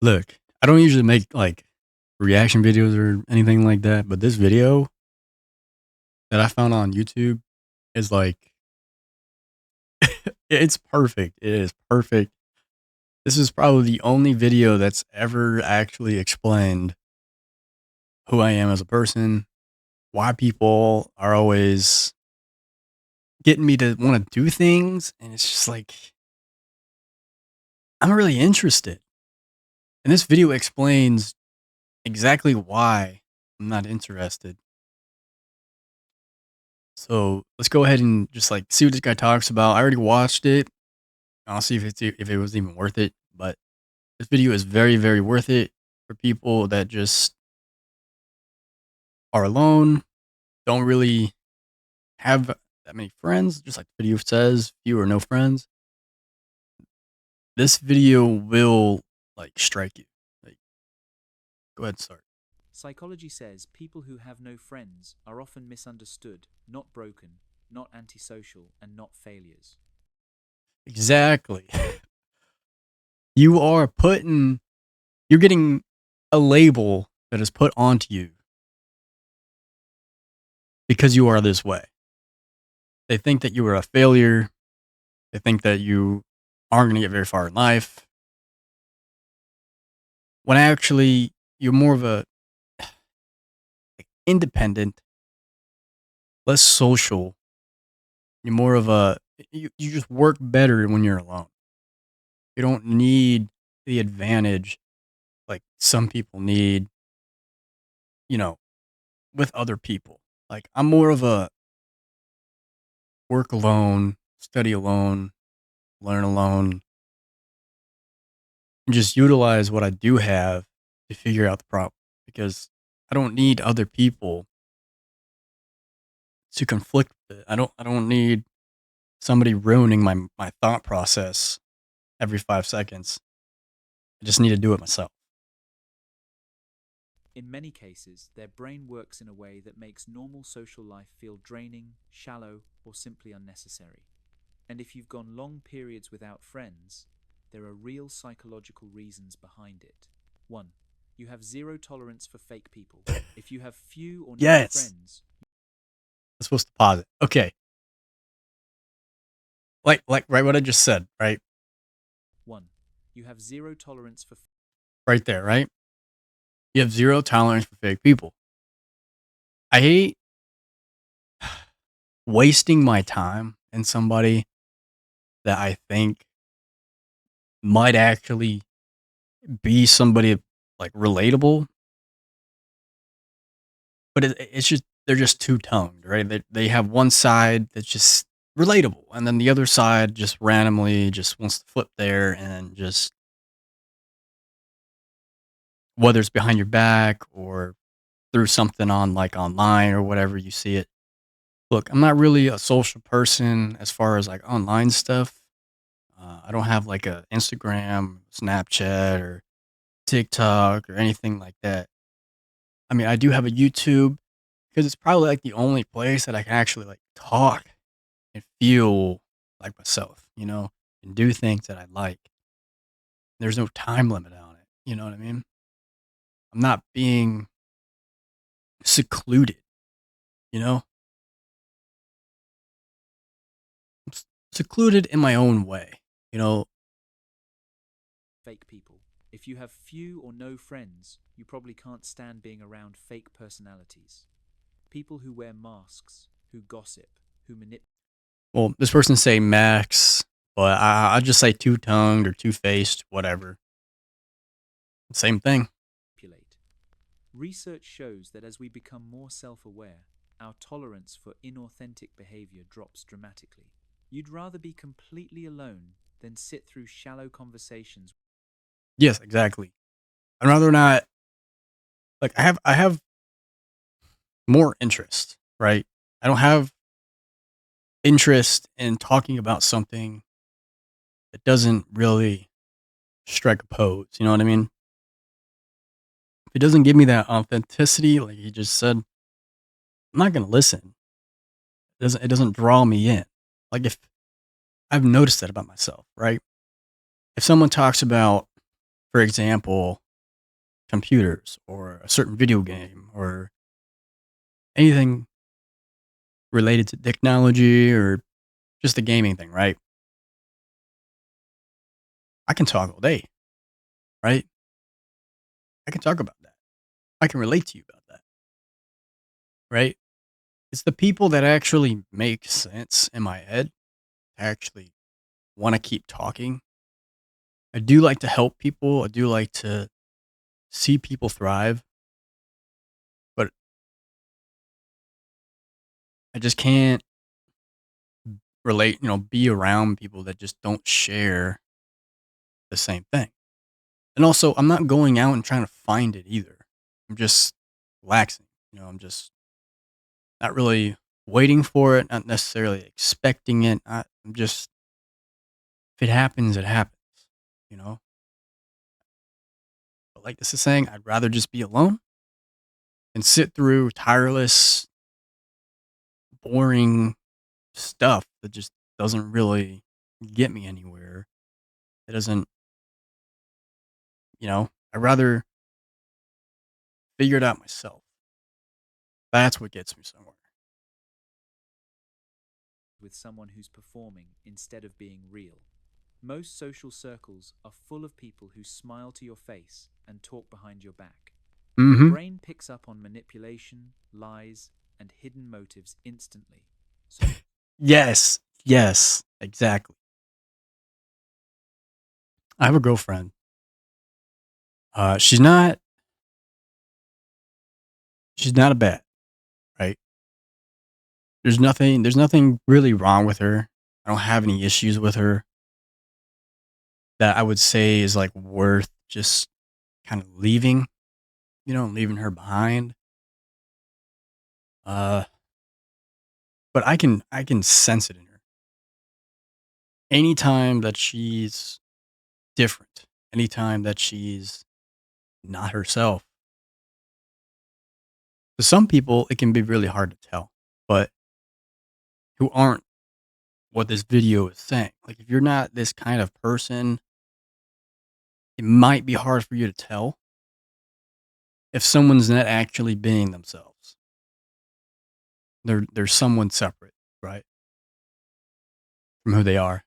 Look, I don't usually make like reaction videos or anything like that, but this video that I found on YouTube is like it's perfect. It is perfect. This is probably the only video that's ever actually explained who I am as a person, why people are always getting me to want to do things, and it's just like I'm really interested. And this video explains exactly why I'm not interested. So let's go ahead and just like see what this guy talks about. I already watched it. I'll see if it was even worth it. But this video is very, very worth it for people that just are alone, don't really have that many friends, just like the video says, few or no friends. This video will like strike you. Like, go ahead and start. Psychology says people who have no friends are often misunderstood, not broken, not antisocial, and not failures. Exactly. You are you're getting a label that is put onto you because you are this way. They think that you are a failure. They think that you aren't going to get very far in life. When actually you're more of a like, independent, less social. You're more of you just work better when you're alone. You don't need the advantage like some people need, you know, with other people. Like I'm more of a work alone, study alone, learn alone, and just utilize what I do have to figure out the problem because I don't need other people to conflict with it. I don't need somebody ruining my thought process every 5 seconds. I just need to do it myself. In many cases, their brain works in a way that makes normal social life feel draining, shallow, or simply unnecessary. And if you've gone long periods without friends, there are real psychological reasons behind it. 1. You have zero tolerance for fake people. If you have few or no Yes. friends, I'm supposed to pause it. Okay. Like right what I just said, right? 1. You have zero tolerance for Right there, right? You have zero tolerance for fake people. I hate wasting my time in somebody that I think might actually be somebody like relatable, but it's just they're just two tongued, right? They have one side that's just relatable, and then the other side just randomly just wants to flip there and just whether it's behind your back or through something on like online or whatever you see it. Look, I'm not really a social person as far as like online stuff. I don't have like a Instagram, Snapchat, or TikTok or anything like that. I mean, I do have a YouTube because it's probably like the only place that I can actually like talk and feel like myself, and do things that I like. There's no time limit on it. You know what I mean? I'm not being secluded, you know? I'm secluded in my own way, you know? fake people. If you have few or no friends, you probably can't stand being around fake personalities. People who wear masks, who gossip, who manipulate. Well, this person say Max, but I'll just say two tongued or two faced, whatever. Same thing. Research shows that as we become more self-aware, our tolerance for inauthentic behavior drops dramatically. You'd rather be completely alone than sit through shallow conversations. Yes, exactly. I'd rather not like I have more interest, right? I don't have interest in talking about something that doesn't really strike a pose. You know what I mean? If it doesn't give me that authenticity, like you just said, I'm not gonna listen. It doesn't draw me in. Like if I've noticed that about myself, right? If someone talks about, For example, computers or a certain video game or anything related to technology or just the gaming thing, right? I can talk all day, right? I can talk about that. I can relate to you about that, right? It's the people that actually make sense in my head to actually want to keep talking. I do like to help people. I do like to see people thrive, but I just can't relate, be around people that just don't share the same thing. And also, I'm not going out and trying to find it either. I'm just relaxing. I'm just not really waiting for it, not necessarily expecting it. I'm just, if it happens, it happens, you know? But like this is saying, I'd rather just be alone and sit through tireless, boring stuff that just doesn't really get me anywhere. It doesn't, I'd rather figure it out myself. That's what gets me somewhere. with someone who's performing instead of being real. Most social circles are full of people who smile to your face and talk behind your back. Your Mm-hmm. brain picks up on manipulation, lies, and hidden motives instantly. So Yes. Yes. Exactly. I have a girlfriend. She's not. She's not a bad, right? There's nothing. There's nothing really wrong with her. I don't have any issues with her that I would say is like worth just kind of leaving. Leaving her behind. Uh, but I can sense it in her. Anytime that she's different, anytime that she's not herself. To some people, it can be really hard to tell, but who aren't what this video is saying. Like, if you're not this kind of person, it might be hard for you to tell if someone's not actually being themselves. They're someone separate, right, from who they are.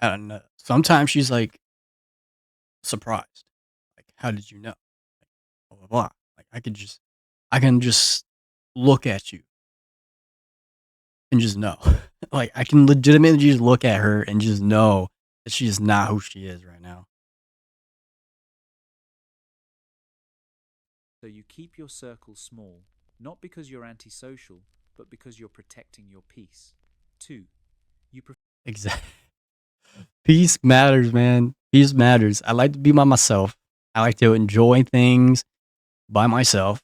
And sometimes she's like surprised, like, "How did you know?" Like, blah blah blah. Like, I can just look at you and just know. Like, I can legitimately just look at her and just know that she is not who she is right now. you keep your circle small, not because you're antisocial, but because you're protecting your peace. 2. You prefer Exactly. Peace matters, man. Peace matters. I like to be by myself. I like to enjoy things by myself.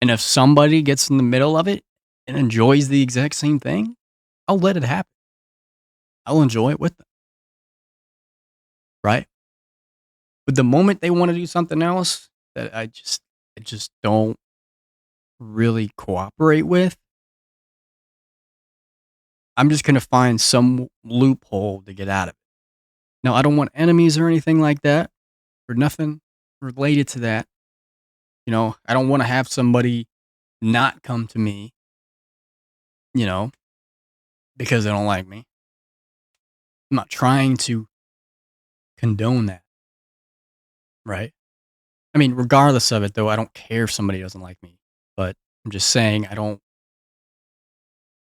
And if somebody gets in the middle of it and enjoys the exact same thing, I'll let it happen. I'll enjoy it with them, right? But the moment they want to do something else that I just don't really cooperate with, I'm just going to find some loophole to get out of it. Now, I don't want enemies or anything like that or nothing related to that. I don't want to have somebody not come to me, you know, because they don't like me. I'm not trying to condone that, right? I mean, regardless of it, though, I don't care if somebody doesn't like me, but I'm just saying I don't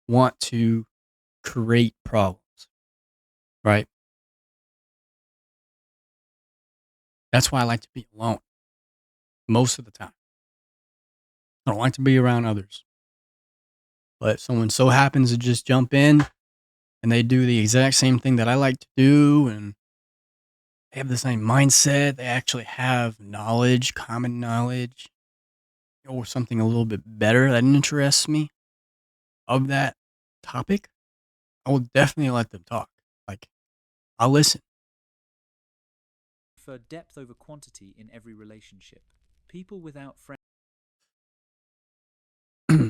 want to create problems, right? That's why I like to be alone most of the time. I don't like to be around others. But if someone so happens to just jump in and they do the exact same thing that I like to do and they have the same mindset, they actually have knowledge, common knowledge, or something a little bit better that interests me of that topic, I will definitely let them talk. Like, I'll listen. depth over quantity in every relationship. People without friends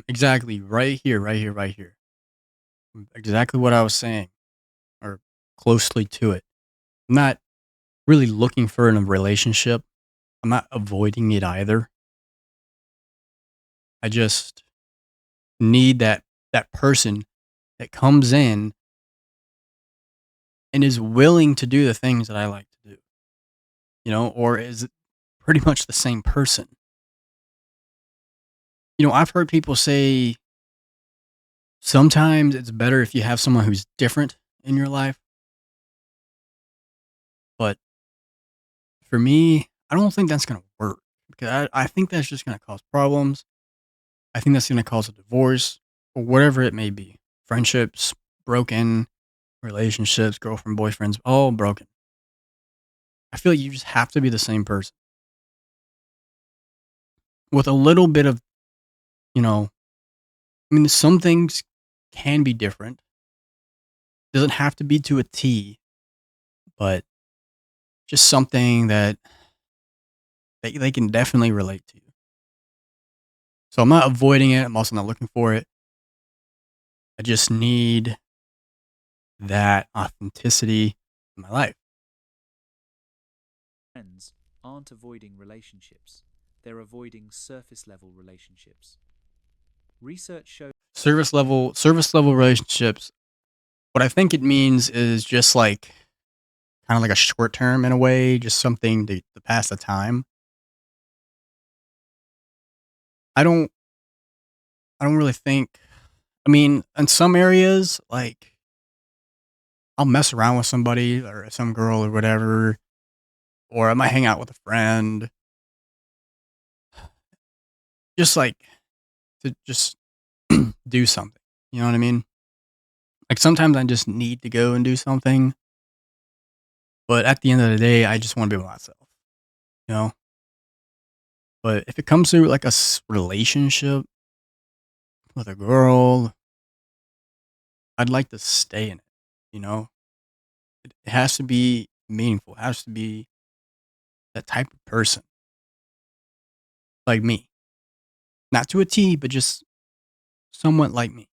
Exactly. Right here, right here, right here. Exactly what I was saying. Or closely to it. I'm not really looking for in a relationship. I'm not avoiding it either. I just need that person that comes in and is willing to do the things that I like to do, or is pretty much the same person. I've heard people say sometimes it's better if you have someone who's different in your life, but for me, I don't think that's gonna work because I think that's just gonna cause problems. I think that's gonna cause a divorce or whatever it may be. Friendships broken, relationships, girlfriend, boyfriends, all broken. I feel like you just have to be the same person with a little bit of, you know, some things can be different. Doesn't have to be to a T, but just something that they can definitely relate to. So I'm not avoiding it. I'm also not looking for it. I just need that authenticity in my life. Friends aren't avoiding relationships, they're avoiding surface level relationships. Research shows Service level relationships. What I think it means is just like kind of like a short term in a way, just something to pass the time. I don't I don't really think. In some areas, like I'll mess around with somebody or some girl or whatever, or I might hang out with a friend, just like to just do something. You know what I mean? Like sometimes I just need to go and do something, but at the end of the day, I just want to be by myself. You know. But if it comes to like a relationship with a girl, I'd like to stay in it. You know, it has to be meaningful. It has to be that type of person like me, not to a T, but just somewhat like me.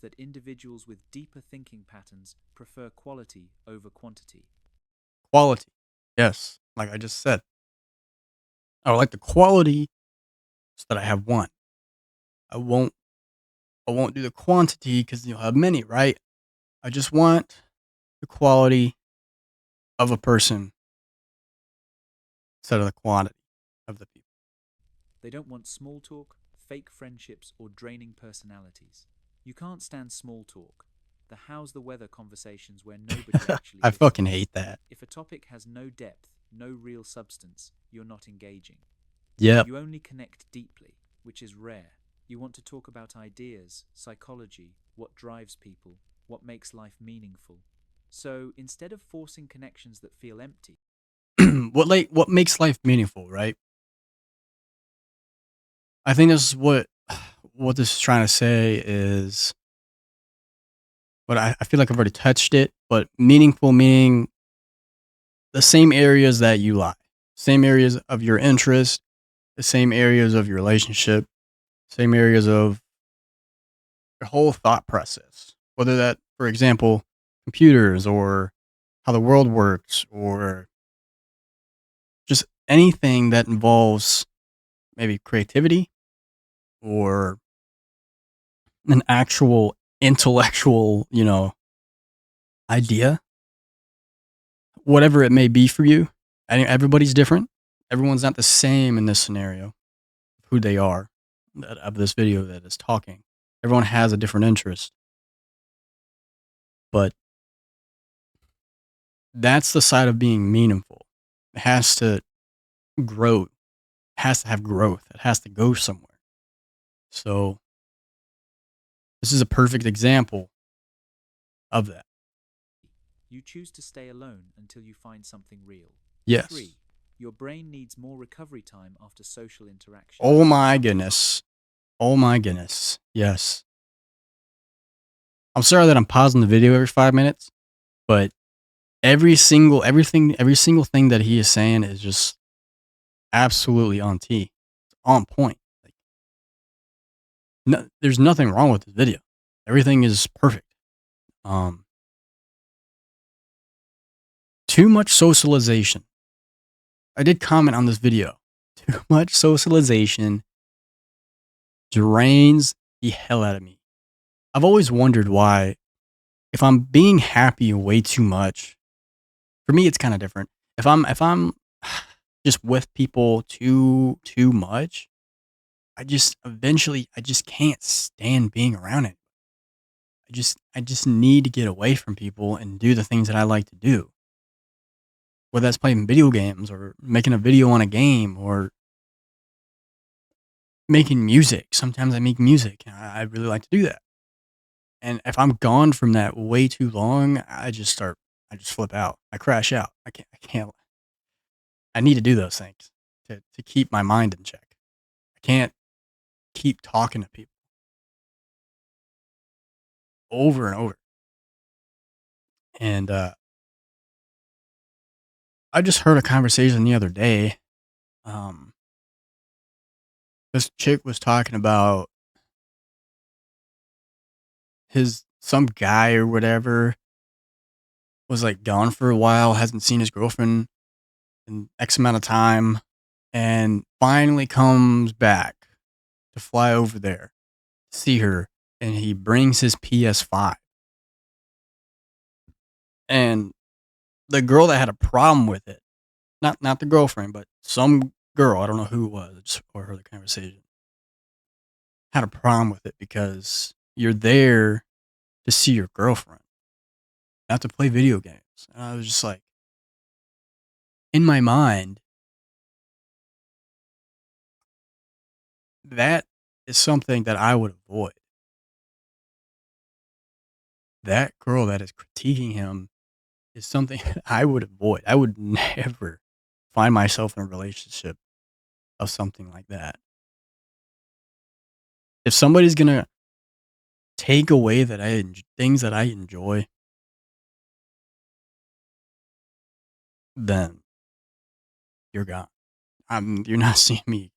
that individuals with deeper thinking patterns prefer quality over quantity. Quality, yes, like I just said, I would like the quality so that I have one. I won't. I won't do the quantity because you'll have many, right? I just want the quality of a person instead of the quantity of the people. They don't want small talk, fake friendships, or draining personalities. You can't stand small talk, the how's the weather conversations where nobody actually I fucking listens. hate that. If a topic has no depth, no real substance, you're not engaging. Yep. You only connect deeply, which is rare. You want to talk about ideas, psychology, what drives people, what makes life meaningful. So instead of forcing connections that feel empty, What makes life meaningful, right? I think this is what this is trying to say is, but I feel like I've already touched it. But meaningful meaning the same areas that you lie, same areas of your interest, the same areas of your relationship, same areas of your whole thought process. Whether that, for example, computers or how the world works, or just anything that involves maybe creativity or an actual intellectual, idea, whatever it may be for you. Everybody's different. Everyone's not the same in this scenario, who they are of this video that is talking. Everyone has a different interest, but that's the side of being meaningful. It has to grow. It has to have growth. It has to go somewhere. So this is a perfect example of that. you choose to stay alone until you find something real. Yes. 3. Your brain needs more recovery time after social interaction. Oh my goodness. Oh my goodness. Yes. I'm sorry that I'm pausing the video every 5 minutes, but every single thing that he is saying is just absolutely on T. It's on point. Like, no, there's nothing wrong with this video. Everything is perfect. Too much socialization. I did comment on this video. Too much socialization drains the hell out of me. I've always wondered why, if I'm being happy way too much, for me it's kind of different. If I'm just with people too much, I just eventually I just can't stand being around it. I just need to get away from people and do the things that I like to do. Whether that's playing video games or making a video on a game or making music. Sometimes I make music and I really like to do that. And if I'm gone from that way too long, I just flip out. I crash out. I can't, I need to do those things to keep my mind in check. I can't keep talking to people over and over. And I just heard a conversation the other day. Um, this chick was talking about some guy or whatever was like gone for a while, hasn't seen his girlfriend in X amount of time, and finally comes back to fly over there to see her, and he brings his PS5. And the girl that had a problem with it, not the girlfriend, but some girl, I don't know who it was, I just overheard the conversation, had a problem with it because you're there to see your girlfriend, not to play video games. And I was just like, in my mind, that is something that I would avoid. That girl that is critiquing him is something I would avoid. I would never find myself in a relationship of something like that. If somebody's gonna take away things that I enjoy, then you're gone. You're not seeing me.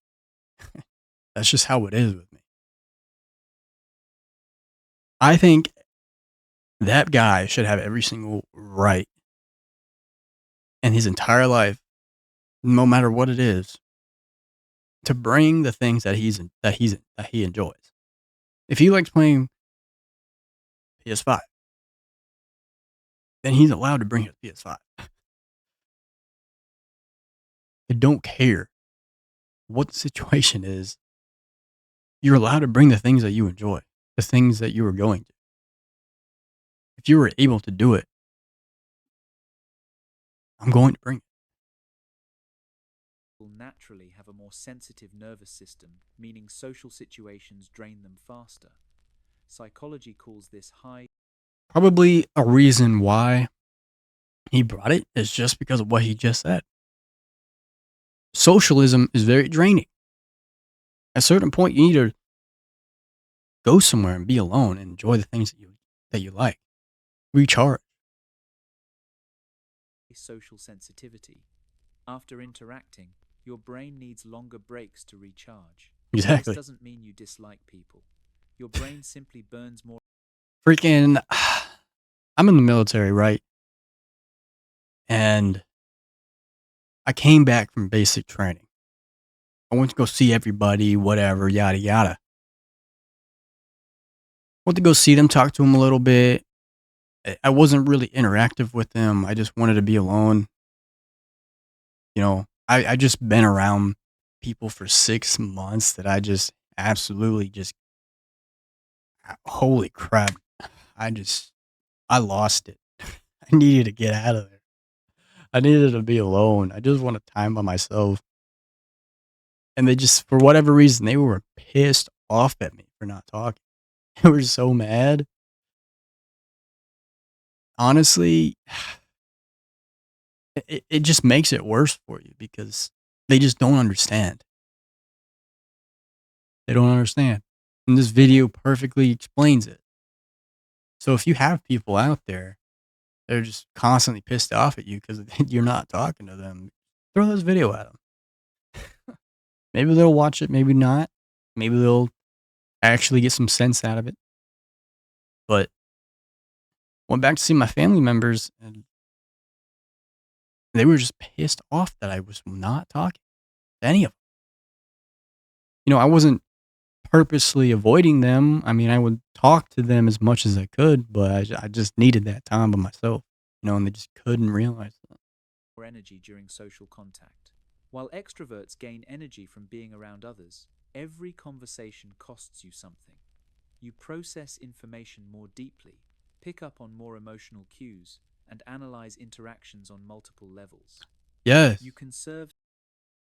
That's just how it is with me. I think that guy should have every single right in his entire life, no matter what it is, to bring the things that he enjoys. If he likes playing PS5, then he's allowed to bring his PS5. I don't care what the situation is. You're allowed to bring the things that you enjoy, the things that you are going to. If you were able to do it, I'm going to bring it. Will naturally have a more sensitive nervous system, meaning social situations drain them faster. Psychology calls this high. Probably a reason why he brought it is just because of what he just said. Socialism is very draining. At a certain point, you need to go somewhere and be alone and enjoy the things that you like. Recharge. Social sensitivity. After interacting, your brain needs longer breaks to recharge. This Exactly. doesn't mean you dislike people. Your brain simply burns more. Freaking, I'm in the military, right? And I came back from basic training. I went to go see everybody, whatever, yada, yada. Went to go see them, talk to them a little bit. I wasn't really interactive with them. I just wanted to be alone. You know, I just been around people for 6 months that I just absolutely just, holy crap. I lost it. I needed to get out of there. I needed to be alone. I just wanted time by myself. And they just, for whatever reason, they were pissed off at me for not talking. They were so mad. Honestly, it just makes it worse for you because they just don't understand. They don't understand. And this video perfectly explains it. So if you have people out there that are just constantly pissed off at you because you're not talking to them, throw this video at them. Maybe they'll watch it, maybe not. Maybe they'll actually get some sense out of it. But went back to see my family members, and They were just pissed off that I was not talking to any of them. I wasn't purposely avoiding them. I mean, I would talk to them as much as I could, but I just needed that time by myself, and they just couldn't realize that. Or energy during social contact. While extroverts gain energy from being around others, every conversation costs you something. You process information more deeply, pick up on more emotional cues, and analyze interactions on multiple levels. Yes. You conserve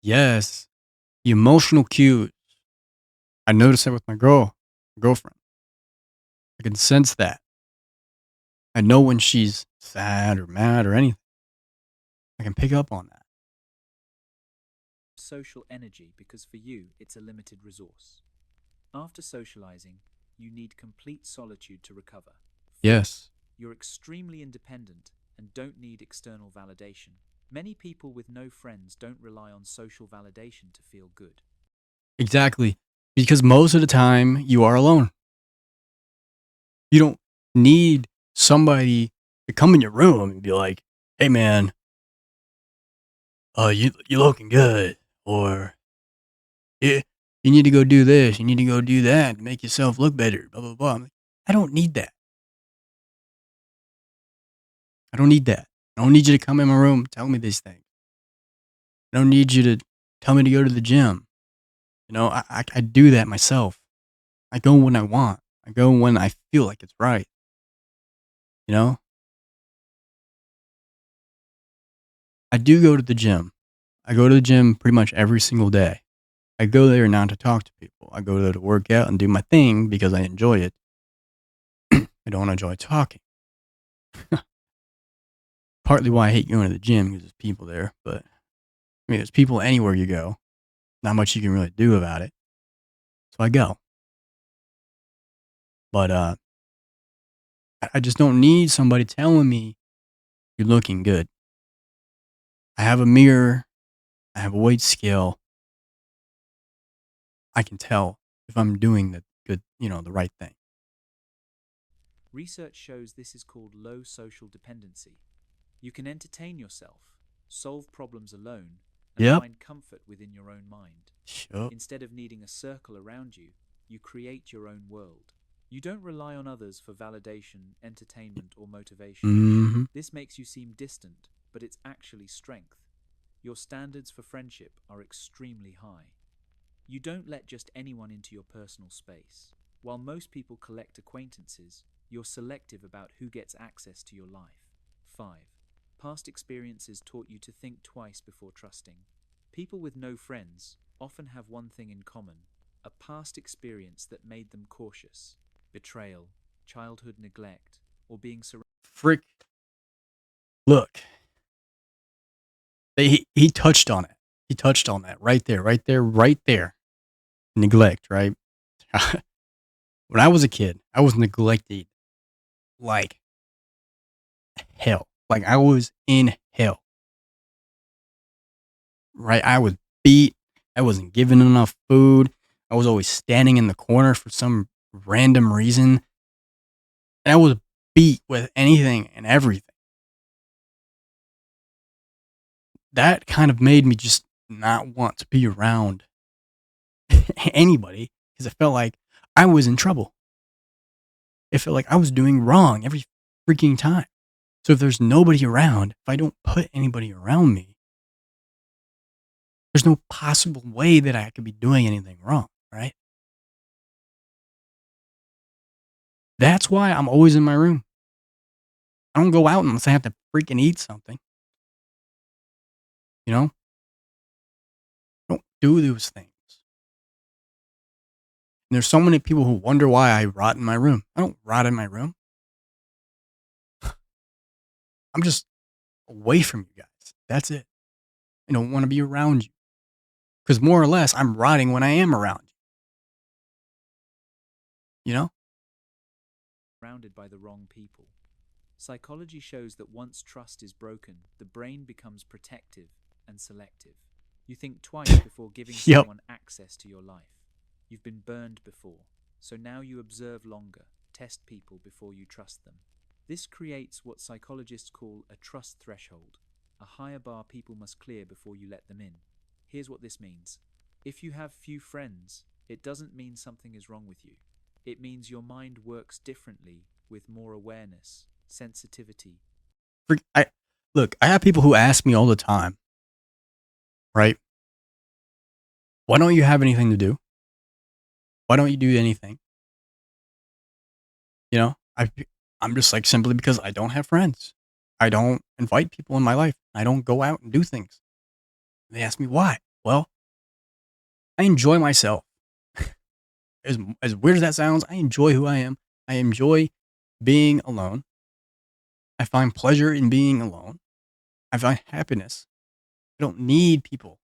Yes. The emotional cues. I noticed that with my girlfriend. I can sense that. I know when she's sad or mad or anything. I can pick up on that. social energy because for you it's a limited resource. After socializing, you need complete solitude to recover. 4. Yes. You're extremely independent and don't need external validation. Many people with no friends don't rely on social validation to feel good. Exactly. Because most of the time you are alone. You don't need somebody to come in your room and be like, "Hey man, you looking good," or "Yeah, you need to go do this, you need to go do that to make yourself look better." Blah blah blah. I'm like, I don't need that. I don't need that. I don't need you to come in my room and tell me these things. I don't need you to tell me to go to the gym. I do that myself. I go when I want. I go when I feel like it's right. You know, I do go to the gym. I go to the gym pretty much every single day. I go there not to talk to people. I go there to work out and do my thing because I enjoy it. I don't enjoy talking. Partly why I hate going to the gym because there's people there. But I mean, there's people anywhere you go. Not much you can really do about it. So I go. But I just don't need somebody telling me you're looking good. I have a mirror. I have a weight scale. I can tell if I'm doing the right thing. Research shows this is called low social dependency. You can entertain yourself, solve problems alone, and Yep. find comfort within your own mind. Sure. Instead of needing a circle around you, you create your own world. You don't rely on others for validation, entertainment, or motivation. Mm-hmm. This makes you seem distant, but it's actually strength. Your standards for friendship are extremely high. You don't let just anyone into your personal space. While most people collect acquaintances, you're selective about who gets access to your life. 5. Past experiences taught you to think twice before trusting. People with no friends often have one thing in common: a past experience that made them cautious. Betrayal, childhood neglect, or being surrounded. Frick. Look, he touched on it. He touched on that right there, right there, right there. Neglect, right? When I was a kid, I was neglected like hell. Like I was in hell, right? I was beat. I wasn't given enough food. I was always standing in the corner for some random reason. And I was beat with anything and everything. That kind of made me just not want to be around anybody because I felt like I was in trouble. It felt like I was doing wrong every freaking time. So if there's nobody around, if I don't put anybody around me, there's no possible way that I could be doing anything wrong, right? That's why I'm always in my room. I don't go out unless I have to freaking eat something. You know, I don't do those things. And there's so many people who wonder why I rot in my room. I don't rot in my room. I'm just away from you guys. That's it. I don't want to be around you. Because more or less, I'm rotting when I am around you. You know? Surrounded by the wrong people. Psychology shows that once trust is broken, the brain becomes protective and selective. You think twice before giving Yep. someone access to your life. You've been burned before, so now you observe longer, test people before you trust them. This creates what psychologists call a trust threshold. a higher bar people must clear before you let them in. Here's what this means. If you have few friends, it doesn't mean something is wrong with you. It means your mind works differently with more awareness, sensitivity. I look, I have people who ask me all the time, right? Why don't you have anything to do? Why don't you do anything? You know, I'm just like simply because I don't have friends. I don't invite people in my life. I don't go out and do things. They ask me why. Well, I enjoy myself. As weird as that sounds, I enjoy who I am. I enjoy being alone. I find pleasure in being alone. I find happiness. I don't need people.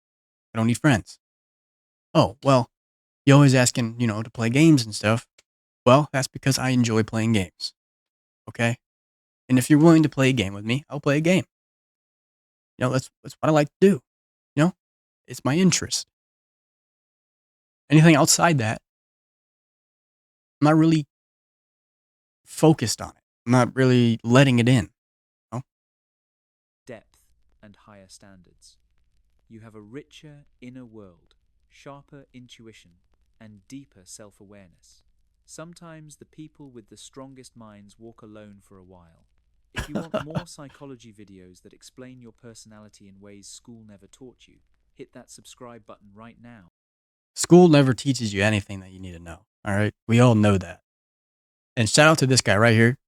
I don't need friends. Oh, well, you're always asking, to play games and stuff. Well, that's because I enjoy playing games. Okay? And if you're willing to play a game with me, I'll play a game. That's what I like to do. You know, it's my interest. Anything outside that, I'm not really focused on it. I'm not really letting it in. You know? Depth and higher standards. You have a richer inner world, sharper intuition, and deeper self-awareness. Sometimes the people with the strongest minds walk alone for a while. If you want more psychology videos that explain your personality in ways school never taught you, hit that subscribe button right now. School never teaches you anything that you need to know. All right? We all know that. And shout out to this guy right here.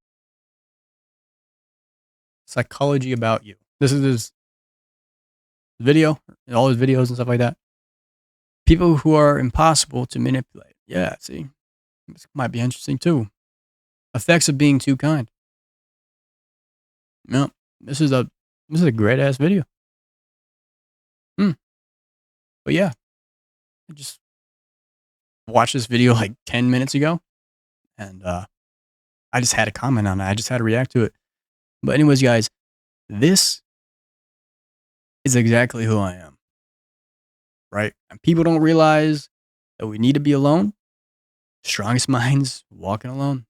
Psychology About You. This is his video, all his videos and stuff like that. People who are impossible to manipulate. Yeah, see, this might be interesting too. Effects of being too kind. Yeah, this is a great ass video. But yeah, I just watched this video like 10 minutes ago, and I just had a comment on it. I just had to react to it. But anyways, guys, this is exactly who I am. Right? And people don't realize that we need to be alone. Strongest minds walking alone.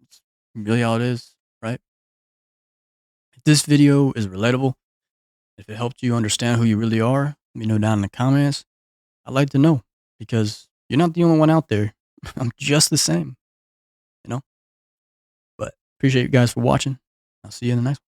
It's really all it is, right? If this video is relatable, if it helped you understand who you really are, let me know down in the comments. I'd like to know because you're not the only one out there. I'm just the same, you know? But appreciate you guys for watching. I'll see you in the next one.